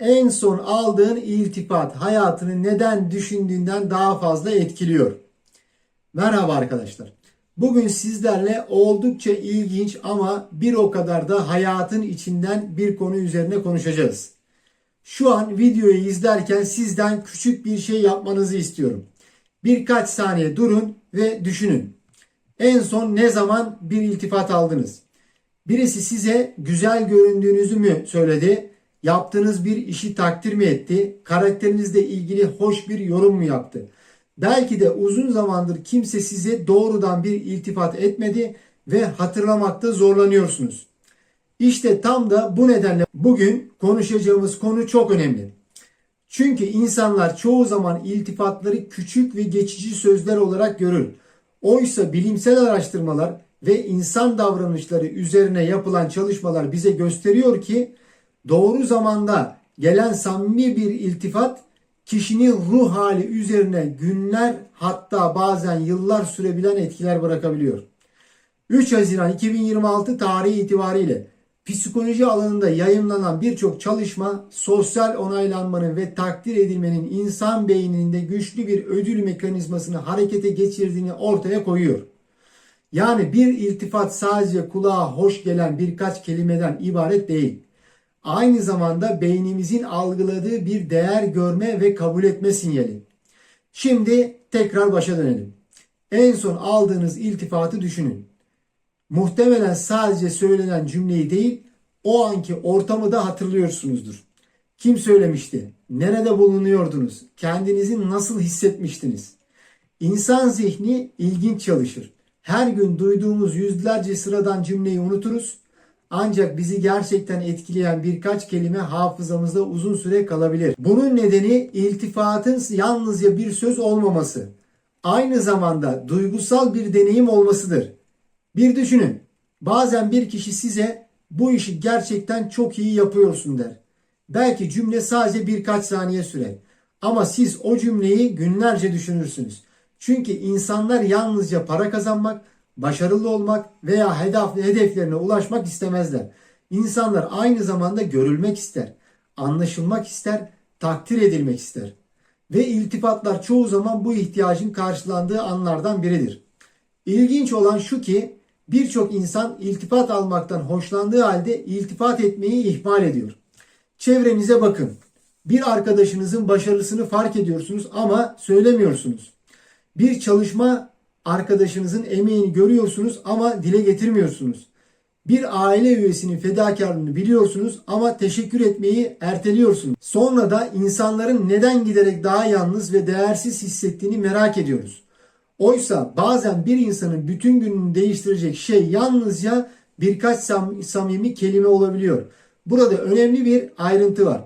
En son aldığın iltifat hayatını neden düşündüğünden daha fazla etkiliyor? Merhaba arkadaşlar. Bugün sizlerle oldukça ilginç ama bir o kadar da hayatın içinden bir konu üzerine konuşacağız. Şu an videoyu izlerken sizden küçük bir şey yapmanızı istiyorum. Birkaç saniye durun ve düşünün. En son ne zaman bir iltifat aldınız? Birisi size güzel göründüğünüzü mü söyledi? Yaptığınız bir işi takdir mi etti? Karakterinizle ilgili hoş bir yorum mu yaptı? Belki de uzun zamandır kimse size doğrudan bir iltifat etmedi ve hatırlamakta zorlanıyorsunuz. İşte tam da bu nedenle bugün konuşacağımız konu çok önemli. Çünkü insanlar çoğu zaman iltifatları küçük ve geçici sözler olarak görür. Oysa bilimsel araştırmalar ve insan davranışları üzerine yapılan çalışmalar bize gösteriyor ki doğru zamanda gelen samimi bir iltifat kişinin ruh hali üzerine günler hatta bazen yıllar sürebilen etkiler bırakabiliyor. 3 Haziran 2026 tarihi itibariyle psikoloji alanında yayımlanan birçok çalışma sosyal onaylanmanın ve takdir edilmenin insan beyninde güçlü bir ödül mekanizmasını harekete geçirdiğini ortaya koyuyor. Yani bir iltifat sadece kulağa hoş gelen birkaç kelimeden ibaret değil. Aynı zamanda beynimizin algıladığı bir değer görme ve kabul etme sinyali. Şimdi tekrar başa dönelim. En son aldığınız iltifatı düşünün. Muhtemelen sadece söylenen cümleyi değil, o anki ortamı da hatırlıyorsunuzdur. Kim söylemişti? Nerede bulunuyordunuz? Kendinizi nasıl hissetmiştiniz? İnsan zihni ilginç çalışır. Her gün duyduğumuz yüzlerce sıradan cümleyi unuturuz. Ancak bizi gerçekten etkileyen birkaç kelime hafızamızda uzun süre kalabilir. Bunun nedeni iltifatın yalnızca bir söz olmaması, aynı zamanda duygusal bir deneyim olmasıdır. Bir düşünün. Bazen bir kişi size bu işi gerçekten çok iyi yapıyorsun der. Belki cümle sadece birkaç saniye sürer. Ama siz o cümleyi günlerce düşünürsünüz. Çünkü insanlar yalnızca para kazanmak, başarılı olmak veya hedeflerine ulaşmak istemezler. İnsanlar aynı zamanda görülmek ister, anlaşılmak ister, takdir edilmek ister. Ve iltifatlar çoğu zaman bu ihtiyacın karşılandığı anlardan biridir. İlginç olan şu ki birçok insan iltifat almaktan hoşlandığı halde iltifat etmeyi ihmal ediyor. Çevrenize bakın. Bir arkadaşınızın başarısını fark ediyorsunuz ama söylemiyorsunuz. Bir çalışma arkadaşınızın emeğini görüyorsunuz ama dile getirmiyorsunuz. Bir aile üyesinin fedakarlığını biliyorsunuz ama teşekkür etmeyi erteliyorsunuz. Sonra da insanların neden giderek daha yalnız ve değersiz hissettiğini merak ediyoruz. Oysa bazen bir insanın bütün gününü değiştirecek şey yalnızca birkaç samimi kelime olabiliyor. Burada önemli bir ayrıntı var.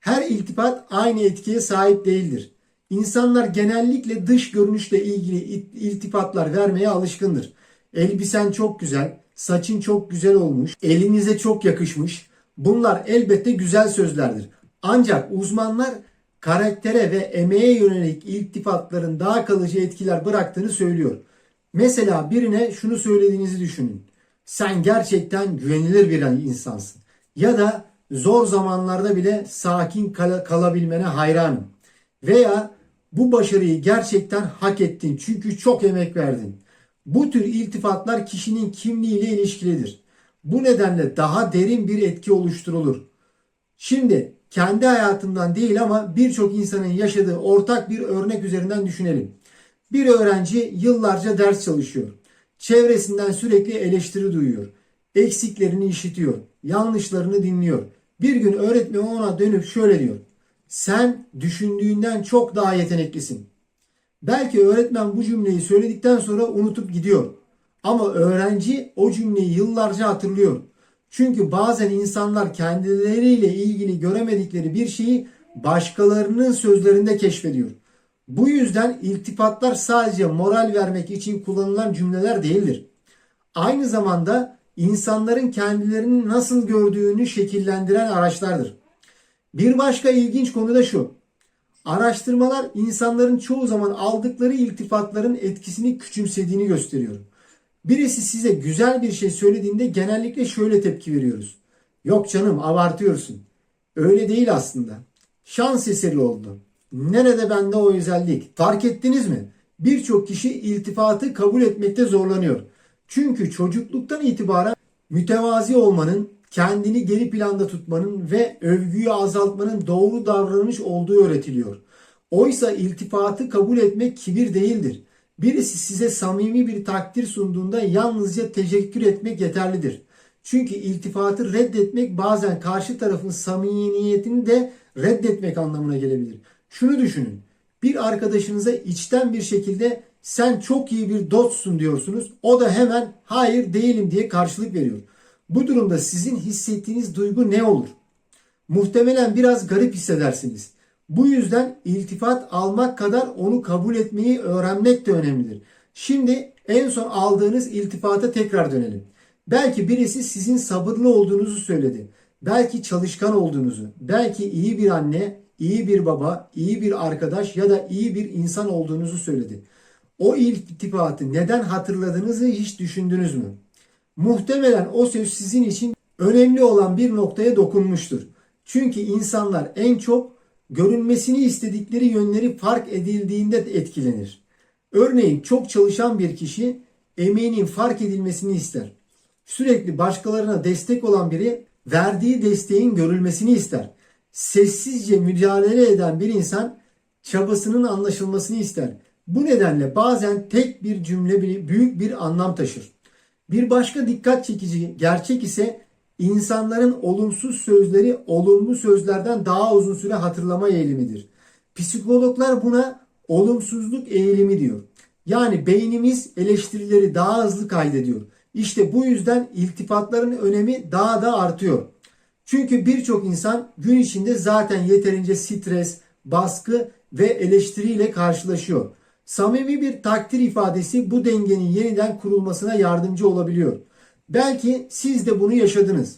Her iltifat aynı etkiye sahip değildir. İnsanlar genellikle dış görünüşle ilgili iltifatlar vermeye alışkındır. Elbisen çok güzel, saçın çok güzel olmuş, elinize çok yakışmış. Bunlar elbette güzel sözlerdir. Ancak uzmanlar karaktere ve emeğe yönelik iltifatların daha kalıcı etkiler bıraktığını söylüyor. Mesela birine şunu söylediğinizi düşünün. Sen gerçekten güvenilir bir insansın. Ya da zor zamanlarda bile sakin kalabilmene hayranım. Veya bu başarıyı gerçekten hak ettin çünkü çok emek verdin. Bu tür iltifatlar kişinin kimliğiyle ilişkilidir. Bu nedenle daha derin bir etki oluşturulur. Şimdi kendi hayatımdan değil ama birçok insanın yaşadığı ortak bir örnek üzerinden düşünelim. Bir öğrenci yıllarca ders çalışıyor. Çevresinden sürekli eleştiri duyuyor. Eksiklerini işitiyor. Yanlışlarını dinliyor. Bir gün öğretmen ona dönüp şöyle diyor. Sen düşündüğünden çok daha yeteneklisin. Belki öğretmen bu cümleyi söyledikten sonra unutup gidiyor. Ama öğrenci o cümleyi yıllarca hatırlıyor. Çünkü bazen insanlar kendileriyle ilgili göremedikleri bir şeyi başkalarının sözlerinde keşfediyor. Bu yüzden iltifatlar sadece moral vermek için kullanılan cümleler değildir. Aynı zamanda insanların kendilerini nasıl gördüğünü şekillendiren araçlardır. Bir başka ilginç konu da şu. Araştırmalar insanların çoğu zaman aldıkları iltifatların etkisini küçümsediğini gösteriyor. Birisi size güzel bir şey söylediğinde genellikle şöyle tepki veriyoruz. Yok canım abartıyorsun. Öyle değil aslında. Şans eseri oldu. Nerede bende o özellik? Fark ettiniz mi? Birçok kişi iltifatı kabul etmekte zorlanıyor. Çünkü çocukluktan itibaren mütevazi olmanın, kendini geri planda tutmanın ve övgüyü azaltmanın doğru davranış olduğu öğretiliyor. Oysa iltifatı kabul etmek kibir değildir. Birisi size samimi bir takdir sunduğunda yalnızca teşekkür etmek yeterlidir. Çünkü iltifatı reddetmek bazen karşı tarafın samimiyetini de reddetmek anlamına gelebilir. Şunu düşünün. Bir arkadaşınıza içten bir şekilde sen çok iyi bir dostsun diyorsunuz. O da hemen hayır değilim diye karşılık veriyor. Bu durumda sizin hissettiğiniz duygu ne olur? Muhtemelen biraz garip hissedersiniz. Bu yüzden iltifat almak kadar onu kabul etmeyi öğrenmek de önemlidir. Şimdi en son aldığınız iltifata tekrar dönelim. Belki birisi sizin sabırlı olduğunuzu söyledi. Belki çalışkan olduğunuzu, belki iyi bir anne, iyi bir baba, iyi bir arkadaş ya da iyi bir insan olduğunuzu söyledi. O iltifatı neden hatırladığınızı hiç düşündünüz mü? Muhtemelen o söz sizin için önemli olan bir noktaya dokunmuştur. Çünkü insanlar en çok görünmesini istedikleri yönleri fark edildiğinde etkilenir. Örneğin çok çalışan bir kişi emeğinin fark edilmesini ister. Sürekli başkalarına destek olan biri verdiği desteğin görülmesini ister. Sessizce mücadele eden bir insan çabasının anlaşılmasını ister. Bu nedenle bazen tek bir cümle bile büyük bir anlam taşır. Bir başka dikkat çekici gerçek ise insanların olumsuz sözleri olumlu sözlerden daha uzun süre hatırlama eğilimidir. Psikologlar buna olumsuzluk eğilimi diyor. Yani beynimiz eleştirileri daha hızlı kaydediyor. İşte bu yüzden iltifatların önemi daha da artıyor. Çünkü birçok insan gün içinde zaten yeterince stres, baskı ve eleştiriyle karşılaşıyor. Samimi bir takdir ifadesi bu dengenin yeniden kurulmasına yardımcı olabiliyor. Belki siz de bunu yaşadınız.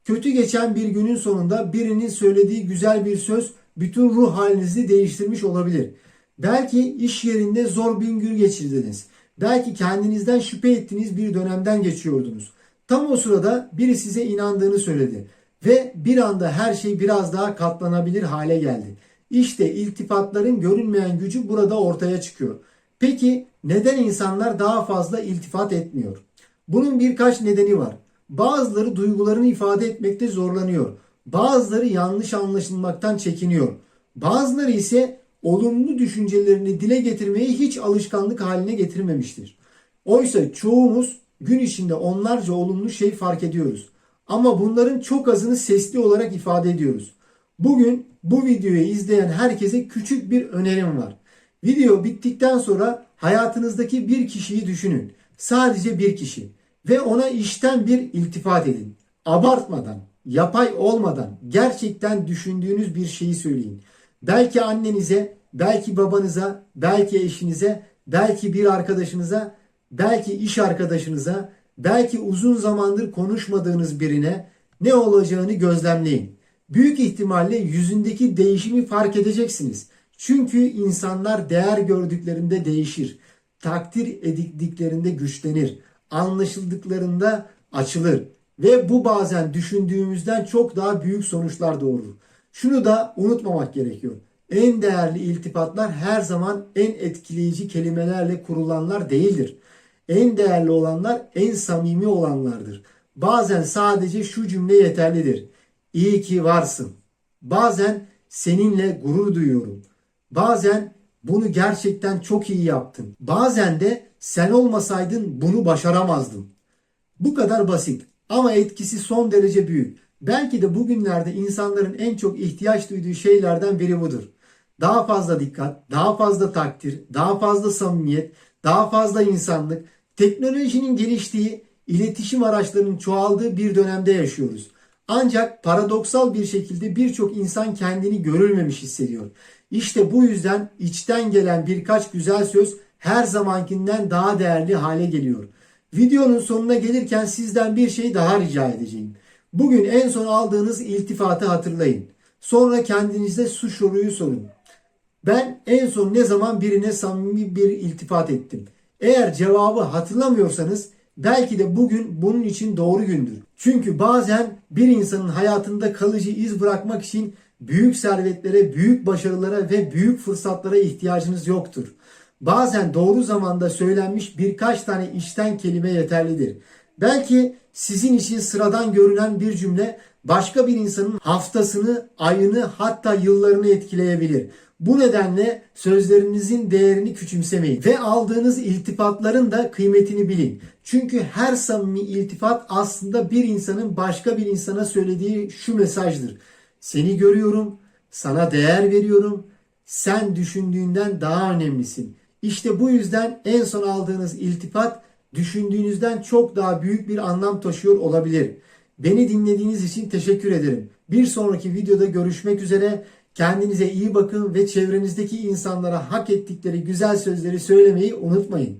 Kötü geçen bir günün sonunda birinin söylediği güzel bir söz bütün ruh halinizi değiştirmiş olabilir. Belki iş yerinde zor bir gün geçirdiniz. Belki kendinizden şüphe ettiğiniz bir dönemden geçiyordunuz. Tam o sırada biri size inandığını söyledi ve bir anda her şey biraz daha katlanabilir hale geldi. İşte iltifatların görünmeyen gücü burada ortaya çıkıyor. Peki neden insanlar daha fazla iltifat etmiyor? Bunun birkaç nedeni var. Bazıları duygularını ifade etmekte zorlanıyor. Bazıları yanlış anlaşılmaktan çekiniyor. Bazıları ise olumlu düşüncelerini dile getirmeyi hiç alışkanlık haline getirmemiştir. Oysa çoğumuz gün içinde onlarca olumlu şey fark ediyoruz. Ama bunların çok azını sesli olarak ifade ediyoruz. Bugün bu videoyu izleyen herkese küçük bir önerim var. Video bittikten sonra hayatınızdaki bir kişiyi düşünün. Sadece bir kişi. Ve ona içten bir iltifat edin. Abartmadan, yapay olmadan gerçekten düşündüğünüz bir şeyi söyleyin. Belki annenize, belki babanıza, belki eşinize, belki bir arkadaşınıza, belki iş arkadaşınıza, belki uzun zamandır konuşmadığınız birine ne olacağını gözlemleyin. Büyük ihtimalle yüzündeki değişimi fark edeceksiniz. Çünkü insanlar değer gördüklerinde değişir. Takdir edildiklerinde güçlenir. Anlaşıldıklarında açılır. Ve bu bazen düşündüğümüzden çok daha büyük sonuçlar doğurur. Şunu da unutmamak gerekiyor. En değerli iltifatlar her zaman en etkileyici kelimelerle kurulanlar değildir. En değerli olanlar en samimi olanlardır. Bazen sadece şu cümle yeterlidir. İyi ki varsın. Bazen seninle gurur duyuyorum. Bazen bunu gerçekten çok iyi yaptın. Bazen de sen olmasaydın bunu başaramazdım. Bu kadar basit ama etkisi son derece büyük. Belki de bugünlerde insanların en çok ihtiyaç duyduğu şeylerden biri budur. Daha fazla dikkat, daha fazla takdir, daha fazla samimiyet, daha fazla insanlık, teknolojinin geliştiği, iletişim araçlarının çoğaldığı bir dönemde yaşıyoruz. Ancak paradoksal bir şekilde birçok insan kendini görülmemiş hissediyor. İşte bu yüzden içten gelen birkaç güzel söz her zamankinden daha değerli hale geliyor. Videonun sonuna gelirken sizden bir şey daha rica edeceğim. Bugün en son aldığınız iltifatı hatırlayın. Sonra kendinize şu soruyu sorun. Ben en son ne zaman birine samimi bir iltifat ettim? Eğer cevabı hatırlamıyorsanız Belki de bugün bunun için doğru gündür. Çünkü bazen bir insanın hayatında kalıcı iz bırakmak için büyük servetlere, büyük başarılara ve büyük fırsatlara ihtiyacınız yoktur. Bazen doğru zamanda söylenmiş birkaç tane içten kelime yeterlidir. Belki sizin için sıradan görünen bir cümle başka bir insanın haftasını, ayını, hatta yıllarını etkileyebilir. Bu nedenle sözlerinizin değerini küçümsemeyin ve aldığınız iltifatların da kıymetini bilin. Çünkü her samimi iltifat aslında bir insanın başka bir insana söylediği şu mesajdır: seni görüyorum, sana değer veriyorum, sen düşündüğünden daha önemlisin. İşte bu yüzden en son aldığınız iltifat düşündüğünüzden çok daha büyük bir anlam taşıyor olabilir. Beni dinlediğiniz için teşekkür ederim. Bir sonraki videoda görüşmek üzere. Kendinize iyi bakın ve çevrenizdeki insanlara hak ettikleri güzel sözleri söylemeyi unutmayın.